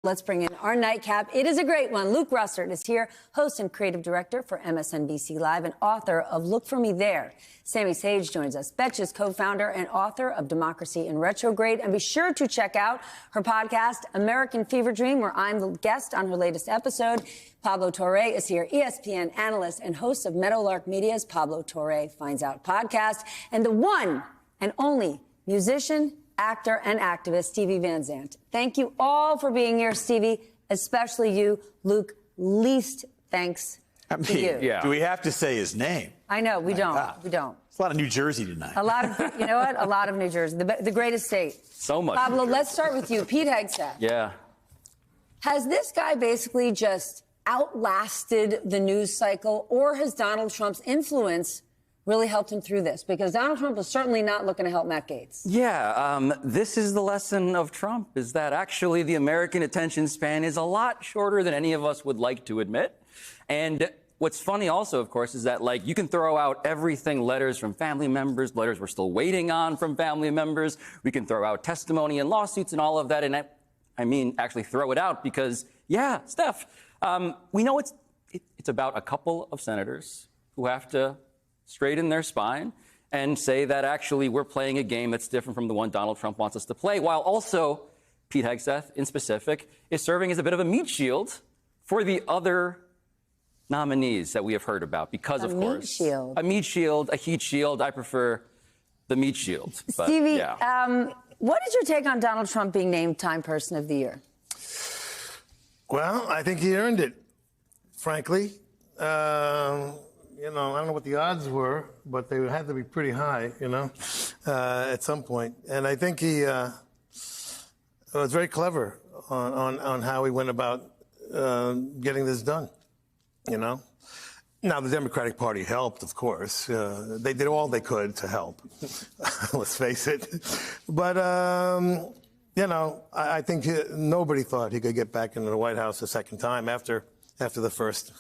Let's bring in our nightcap. It is a great one. Luke Russert is here, host and creative director for MSNBC Live and author of Look For Me There. Sami Sage joins us, Betches co-founder and author of Democracy in Retrograde. And be sure to check out her podcast, American Fever Dream, where I'm the guest on her latest episode. Pablo Torre is here, ESPN analyst and host of Meadowlark Media's Pablo Torre Finds Out podcast. And the one and only musician, actor, and activist, Stevie Van Zandt. Thank you all for being here, Stevie, especially you, Luke. Least thanks to you. Yeah. Do we have to say his name? I know, we don't. God. We don't. It's a lot of New Jersey tonight. A lot of, you know what? A lot of New Jersey, the greatest state. So much. Pablo, let's start with you. Pete Hegseth. Yeah. Has this guy basically just outlasted the news cycle, or has Donald Trump's influence really helped him through this? Because Donald Trump is certainly not looking to help Matt Gaetz. Yeah, this is the lesson of Trump, is that actually the American attention span is a lot shorter than any of us would like to admit. And what's funny also, of course, is that, like, you can throw out everything, letters from family members, letters we're still waiting on from family members. We can throw out testimony and lawsuits and all of that. And I mean, actually throw it out because, yeah, Steph, we know it's about a couple of senators who have to straighten their spine and say that actually we're playing a game that's different from the one Donald Trump wants us to play, while also Pete Hegseth, in specific, is serving as a bit of a meat shield for the other nominees that we have heard about. Because, of course, shield. A meat shield, a heat shield. I prefer the meat shield. But, Stevie, yeah. What is your take on Donald Trump being named Time Person of the Year? Well, I think he earned it, frankly. You know, I don't know what the odds were, but they had to be pretty high, you know, at some point. And I think he was very clever on how he went about getting this done, you know. Now, the Democratic Party helped, of course. They did all they could to help, let's face it. But, you know, I think nobody thought he could get back into the White House a second time after the first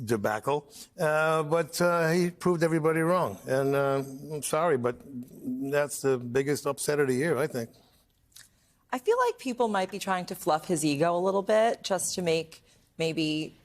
debacle, but he proved everybody wrong. And I'm sorry, but that's the biggest upset of the year, I think. I feel like people might be trying to fluff his ego a little bit, just to make, maybe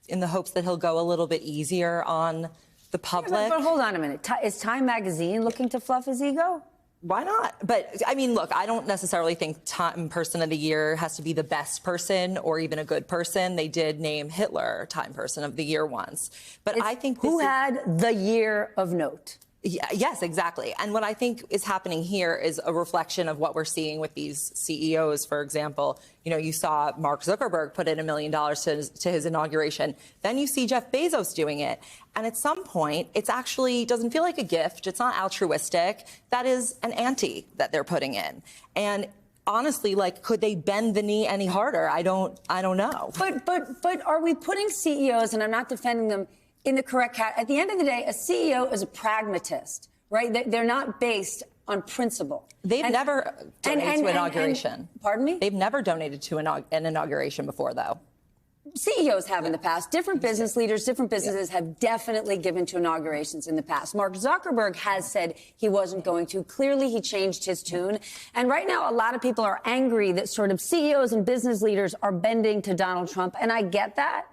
in the hopes that he'll go a little bit easier on the public. But hold on a minute. Is Time Magazine looking to fluff his ego? Why not? But, I mean, look, I don't necessarily think Time Person of the Year has to be the best person or even a good person. They did name Hitler Time Person of the Year once. But I think who had the year of note? Yes, exactly. And what I think is happening here is a reflection of what we're seeing with these CEOs. For example, you know, you saw Mark Zuckerberg put in $1 million to his inauguration. Then you see Jeff Bezos doing it. And at some point, it's actually doesn't feel like a gift. It's not altruistic. That is an ante that they're putting in. And honestly, like, could they bend the knee any harder? I don't know. But are we putting CEOs, and I'm not defending them, in the correct at the end of the day, a CEO is a pragmatist, right? They're not based on principle. They've never donated to inauguration. Pardon me? They've never donated to an inauguration before, though. CEOs have in the past. Different business leaders, different businesses have definitely given to inaugurations in the past. Mark Zuckerberg has said he wasn't going to. Clearly, he changed his tune. And right now, a lot of people are angry that sort of CEOs and business leaders are bending to Donald Trump. And I get that.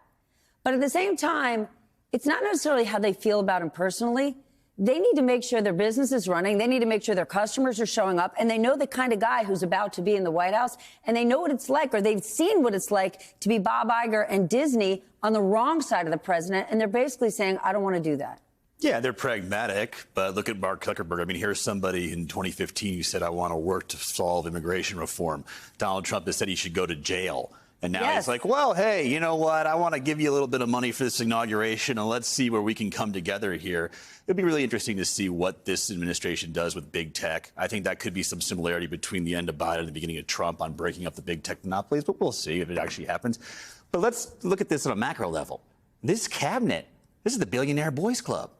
But at the same time, it's not necessarily how they feel about him personally. They need to make sure their business is running. They need to make sure their customers are showing up. And they know the kind of guy who's about to be in the White House. And they know what it's like, or they've seen what it's like to be Bob Iger and Disney on the wrong side of the president. And they're basically saying, I don't want to do that. Yeah, they're pragmatic, but look at Mark Zuckerberg. I mean, here's somebody in 2015 who said, I want to work to solve immigration reform. Donald Trump has said he should go to jail. And now he's like, well, hey, you know what? I want to give you a little bit of money for this inauguration, and let's see where we can come together here. It'd be really interesting to see what this administration does with big tech. I think that could be some similarity between the end of Biden and the beginning of Trump on breaking up the big tech monopolies, but we'll see if it actually happens. But let's look at this on a macro level. This cabinet, this is the billionaire boys club.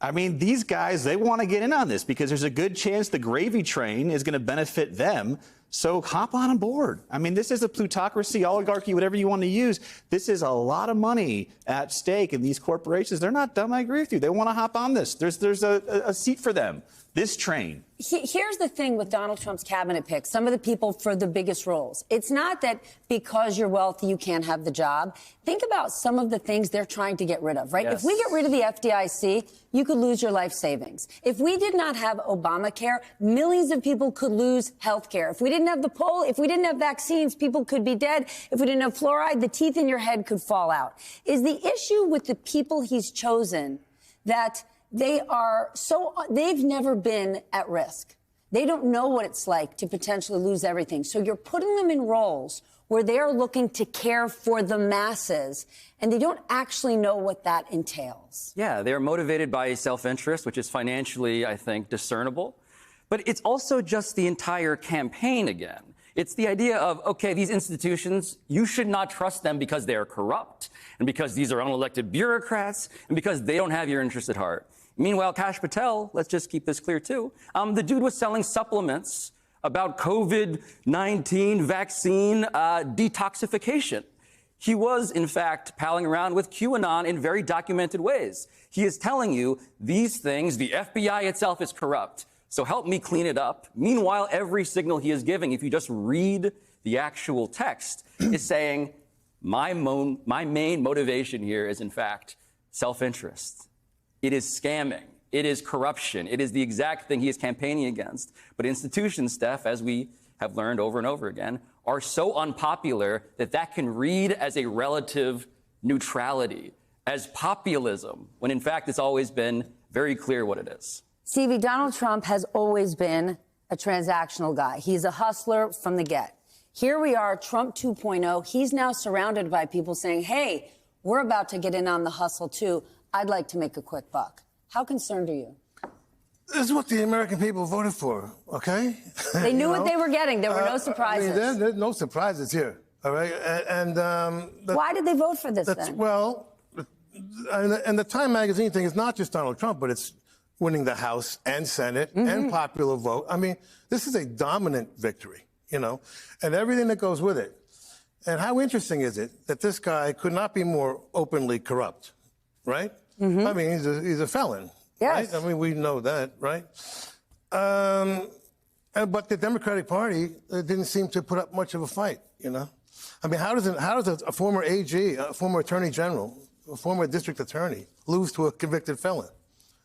I mean, these guys, they want to get in on this because there's a good chance the gravy train is going to benefit them So hop on board. I mean, this is a plutocracy, oligarchy, whatever you want to use. This is a lot of money at stake, and these corporations, they're not dumb. I agree with you. They want to hop on this. There's a seat for them. This train. Here's the thing with Donald Trump's cabinet picks, some of the people for the biggest roles. It's not that because you're wealthy, you can't have the job. Think about some of the things they're trying to get rid of, right? Yes. If we get rid of the FDIC, you could lose your life savings. If we did not have Obamacare, millions of people could lose health care. If we didn't have the poll, if we didn't have vaccines, people could be dead. If we didn't have fluoride, the teeth in your head could fall out. Is the issue with the people he's chosen that they've never been at risk. They don't know what it's like to potentially lose everything. So you're putting them in roles where they're looking to care for the masses, and they don't actually know what that entails. Yeah, they're motivated by self-interest, which is financially, I think, discernible. But it's also just the entire campaign again. It's the idea of, okay, these institutions, you should not trust them because they are corrupt, and because these are unelected bureaucrats, and because they don't have your interest at heart. Meanwhile, Kash Patel, let's just keep this clear too, the dude was selling supplements about COVID-19 vaccine detoxification. He was, in fact, palling around with QAnon in very documented ways. He is telling you these things, the FBI itself is corrupt, so help me clean it up. Meanwhile, every signal he is giving, if you just read the actual text, is saying, my main motivation here is, in fact, self-interest. It is scamming. It is corruption. It is the exact thing he is campaigning against. But institutions, Steph, as we have learned over and over again, are so unpopular that can read as a relative neutrality, as populism, when in fact it's always been very clear what it is. Stevie, Donald Trump has always been a transactional guy. He's a hustler from the get. Here we are, Trump 2.0. He's now surrounded by people saying, hey, we're about to get in on the hustle too. I'd like to make a quick buck. How concerned are you? This is what the American people voted for, okay? They knew what they were getting. There were no surprises. I mean, there's no surprises here, all right? Why did they vote for this then? Well, and the Time magazine thing is not just Donald Trump, but it's winning the House and Senate and popular vote. I mean, this is a dominant victory, you know, and everything that goes with it. And how interesting is it that this guy could not be more openly corrupt, right? I mean, he's a felon. Yes. Right? I mean, we know that, right? But the Democratic Party didn't seem to put up much of a fight, you know? I mean, how does a former AG, a former attorney general, a former district attorney lose to a convicted felon?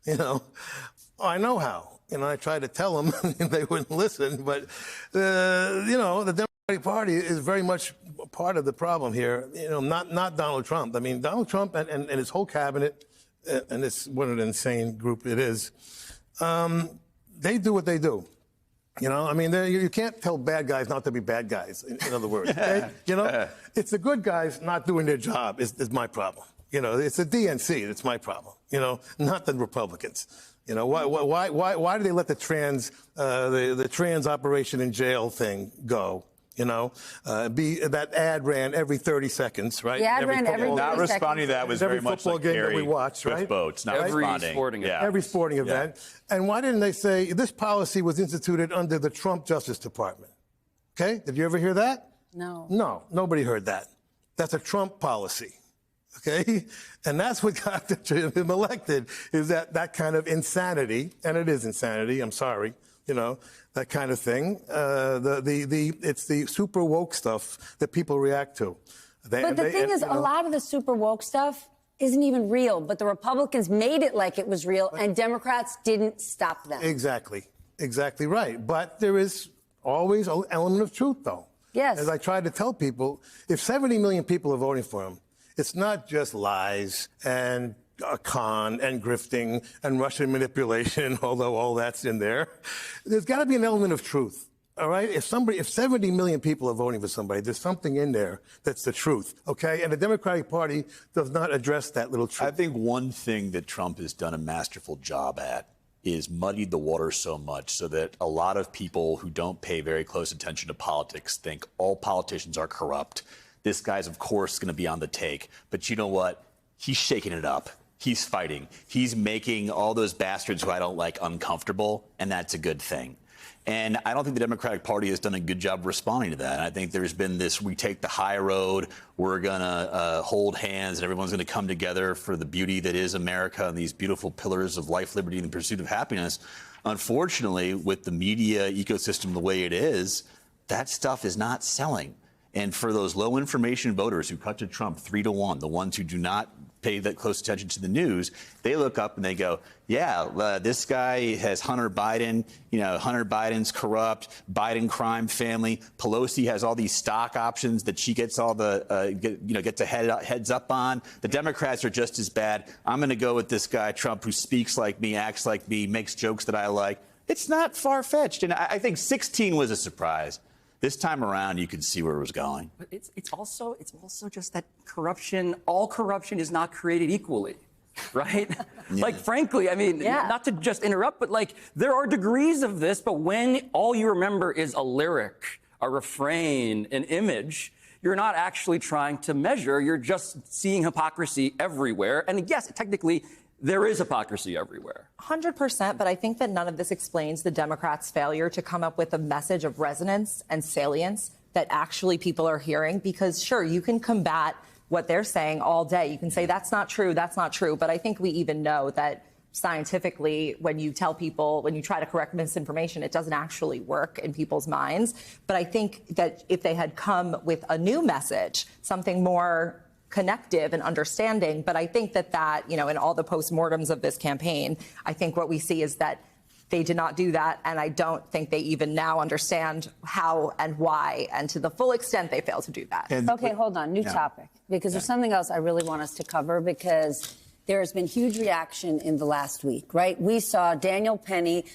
You know, I know how. You know, I tried to tell them, and they wouldn't listen. But, you know, the Democratic Party is very much part of the problem here. You know, not Donald Trump. I mean, Donald Trump and his whole cabinet, and it's what an insane group it is, they do what they do. You know, I mean, you can't tell bad guys not to be bad guys, in other words. Okay? You know, it's the good guys not doing their job is my problem. You know, it's the DNC that's my problem, you know, not the Republicans. You know, why do they let the trans operation in jail thing go? You know, that ad ran every 30 seconds, right? The ad ran every 30 Not responding to that was every very much football like game that Gary we watch, right? Cliff Boats, not Every responding. sporting event. Every sporting event. And why didn't they say this policy was instituted under the Trump Justice Department? Okay, did you ever hear that? No. No, nobody heard that. That's a Trump policy. Okay, and that's what got him elected, is that kind of insanity, and it is insanity. I'm sorry, you know, that kind of thing. It's the super woke stuff that people react to. But the thing is, a lot of the super woke stuff isn't even real, but the Republicans made it like it was real, and Democrats didn't stop them. Exactly right. But there is always an element of truth, though. Yes. As I tried to tell people, if 70 million people are voting for him, it's not just lies and a con and grifting and Russian manipulation, although all that's in there. There's got to be an element of truth. All right? If 70 million people are voting for somebody, there's something in there that's the truth. Okay? And the Democratic Party does not address that little truth. I think one thing that Trump has done a masterful job at is muddied the water so much so that a lot of people who don't pay very close attention to politics think all politicians are corrupt. This guy's, of course, going to be on the take. But you know what? He's shaking it up. He's fighting. He's making all those bastards who I don't like uncomfortable, and that's a good thing. And I don't think the Democratic Party has done a good job of responding to that. And I think there's been this, we take the high road, we're going to hold hands, and everyone's going to come together for the beauty that is America and these beautiful pillars of life, liberty, and the pursuit of happiness. Unfortunately, with the media ecosystem the way it is, that stuff is not selling. And for those low information voters who cut to Trump 3-1, the ones who do not pay that close attention to the news, they look up and they go, yeah, this guy has Hunter Biden, Hunter Biden's corrupt, Biden crime family. Pelosi has all these stock options that she gets all the, gets a heads up on. The Democrats are just as bad. I'm going to go with this guy, Trump, who speaks like me, acts like me, makes jokes that I like. It's not far-fetched. And I think 16 was a surprise. This time around, you could see where it was going. But it's also just that corruption. All corruption is not created equally, right? Like, frankly, I mean, not to just interrupt, but like there are degrees of this. But when all you remember is a lyric, a refrain, an image, you're not actually trying to measure. You're just seeing hypocrisy everywhere. And yes, technically, there is hypocrisy everywhere. 100%, but I think that none of this explains the Democrats' failure to come up with a message of resonance and salience that actually people are hearing. Because, sure, you can combat what they're saying all day. You can say, that's not true, that's not true. But I think we even know that scientifically, when you tell people, when you try to correct misinformation, it doesn't actually work in people's minds. But I think that if they had come with a new message, something more connective and understanding. But I think that, in all the postmortems of this campaign, I think what we see is that they did not do that. And I don't think they even now understand how and why. And to the full extent, they fail to do that. Okay, hold on. New topic. Because there's something else I really want us to cover, because there has been huge reaction in the last week, right? We saw Daniel Penny,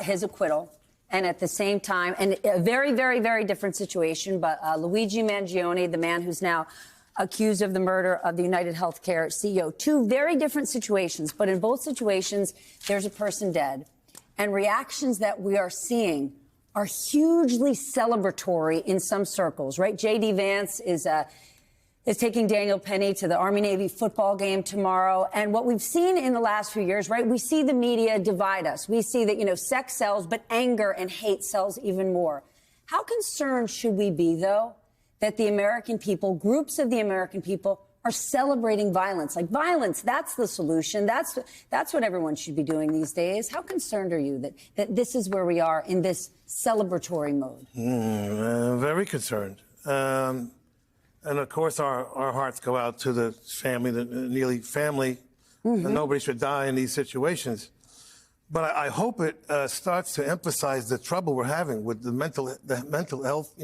his acquittal. And at the same time, and a very, very, very different situation, but Luigi Mangione, the man who's now accused of the murder of the United Healthcare CEO. Two very different situations, but in both situations, there's a person dead. And reactions that we are seeing are hugely celebratory in some circles, right? J.D. Vance is taking Daniel Penny to the Army-Navy football game tomorrow. And what we've seen in the last few years, right, we see the media divide us. We see that, sex sells, but anger and hate sells even more. How concerned should we be, though, that the American people, groups of the American people, are celebrating violence? Like, violence, that's the solution. That's what everyone should be doing these days. How concerned are you that this is where we are in this celebratory mode? Very concerned. And of course, our hearts go out to the family, the Neely family. And nobody should die in these situations. But I hope it starts to emphasize the trouble we're having with the mental health,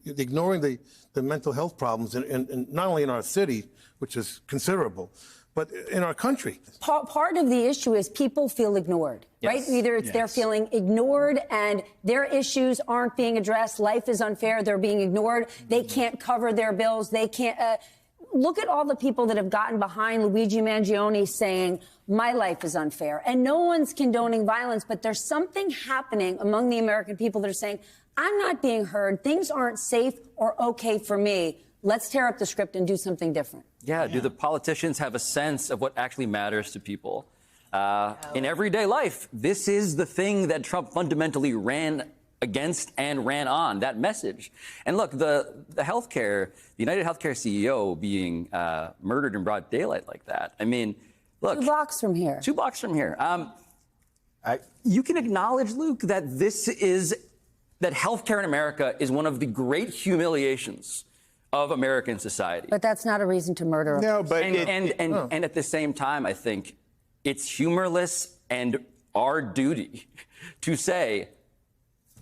ignoring the mental health problems, in not only in our city, which is considerable, but in our country. Part of the issue is people feel ignored, right? Either it's they're feeling ignored and their issues aren't being addressed. Life is unfair. They're being ignored. They can't cover their bills. They can't. Look at all the people that have gotten behind Luigi Mangione saying, my life is unfair. And no one's condoning violence, but there's something happening among the American people that are saying, I'm not being heard. Things aren't safe or okay for me. Let's tear up the script and do something different. Yeah. Do the politicians have a sense of what actually matters to people? In everyday life, this is the thing that Trump fundamentally ran against and ran on, that message. And look, the United Healthcare CEO being murdered in broad daylight like that. I mean, look. 2 blocks from here. 2 blocks from here. You can acknowledge, Luke, that that healthcare in America is one of the great humiliations of American society. But that's not a reason to murder. No, but and at the same time, I think it's humorless and our duty to say,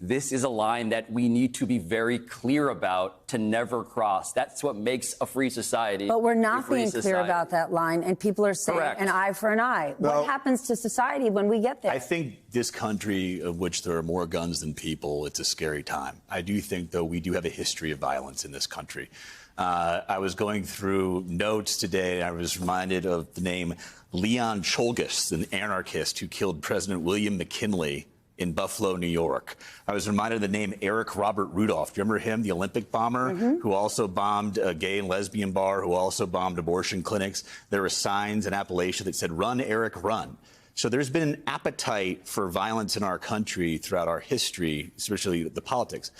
this is a line that we need to be very clear about to never cross. That's what makes a free society. But we're not being clear about that line, and people are saying an eye for an eye. Well, what happens to society when we get there? I think this country, of which there are more guns than people, it's a scary time. I do think, though, we do have a history of violence in this country. I was going through notes today, and I was reminded of the name Leon Czolgosz, an anarchist who killed President William McKinley in Buffalo, New York. I was reminded of the name Eric Robert Rudolph. Do you remember him, the Olympic bomber, who also bombed a gay and lesbian bar, who also bombed abortion clinics? There were signs in Appalachia that said, "Run, Eric, run." So there's been an appetite for violence in our country throughout our history, especially the politics.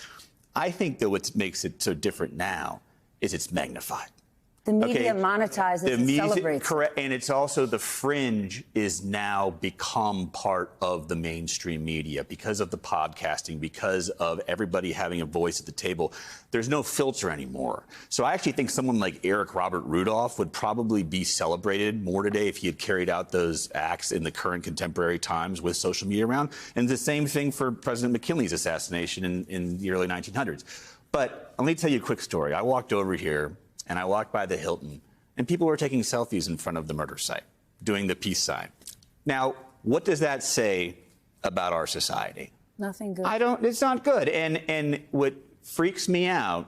I think that what makes it so different now is it's magnified. The media monetizes and celebrates. Correct. And it's also the fringe is now become part of the mainstream media because of the podcasting, because of everybody having a voice at the table. There's no filter anymore. So I actually think someone like Eric Robert Rudolph would probably be celebrated more today if he had carried out those acts in the current contemporary times with social media around. And the same thing for President McKinley's assassination in the early 1900s. But let me tell you a quick story. I walked over here and I walked by the Hilton, and people were taking selfies in front of the murder site, doing the peace sign. Now, what does that say about our society? Nothing good. It's not good. And what freaks me out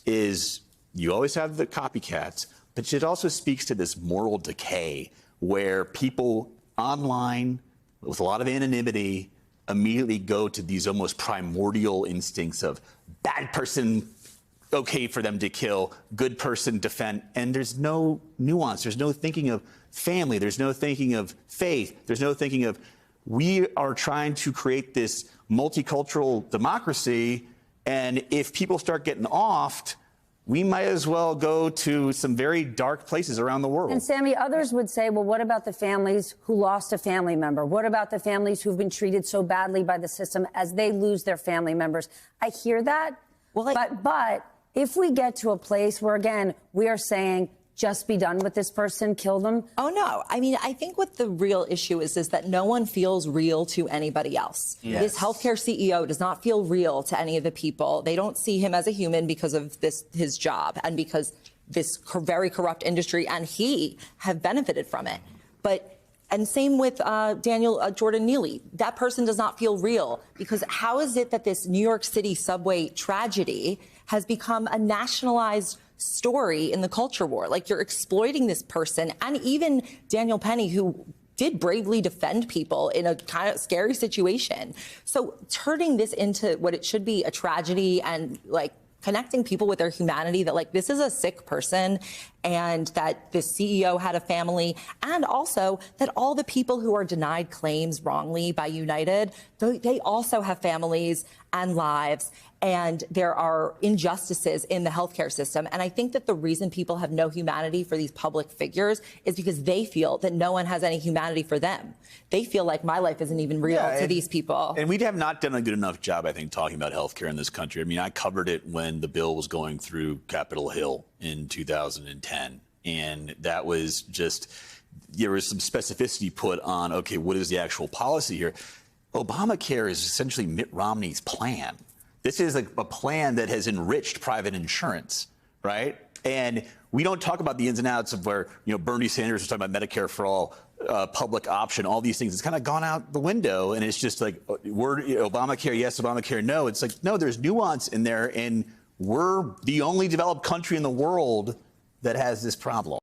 is you always have the copycats, but it also speaks to this moral decay where people online with a lot of anonymity immediately go to these almost primordial instincts of bad person, okay for them to kill, good person defend, and there's no nuance. There's no thinking of family. There's no thinking of faith. There's no thinking of we are trying to create this multicultural democracy, and if people start getting offed, we might as well go to some very dark places around the world. And Sammy, others would say, well, what about the families who lost a family member? What about the families who've been treated so badly by the system as they lose their family members? I hear that, but if we get to a place where, again, we are saying, just be done with this person, kill them. Oh, no. I mean, I think what the real issue is that no one feels real to anybody else. Yes. This healthcare CEO does not feel real to any of the people. They don't see him as a human because of his job and because this very corrupt industry and he have benefited from it. And same with Daniel Jordan Neely. That person does not feel real because how is it that this New York City subway tragedy has become a nationalized story in the culture war? Like, you're exploiting this person, and even Daniel Penny, who did bravely defend people in a kind of scary situation. So turning this into what it should be, a tragedy, and like connecting people with their humanity, that like this is a sick person and that the CEO had a family, and also that all the people who are denied claims wrongly by United, they also have families and lives, and there are injustices in the healthcare system. And I think that the reason people have no humanity for these public figures is because they feel that no one has any humanity for them. They feel like my life isn't even real to these people. And we have not done a good enough job, I think, talking about healthcare in this country. I mean, I covered it when the bill was going through Capitol Hill in 2010. And that was just, there was some specificity put on, okay, what is the actual policy here? Obamacare is essentially Mitt Romney's plan. This is a plan that has enriched private insurance, right? And we don't talk about the ins and outs of where, Bernie Sanders was talking about Medicare for all, public option, all these things. It's kind of gone out the window, and it's just like, Obamacare, yes, Obamacare, no. It's like, no, there's nuance in there, and we're the only developed country in the world that has this problem.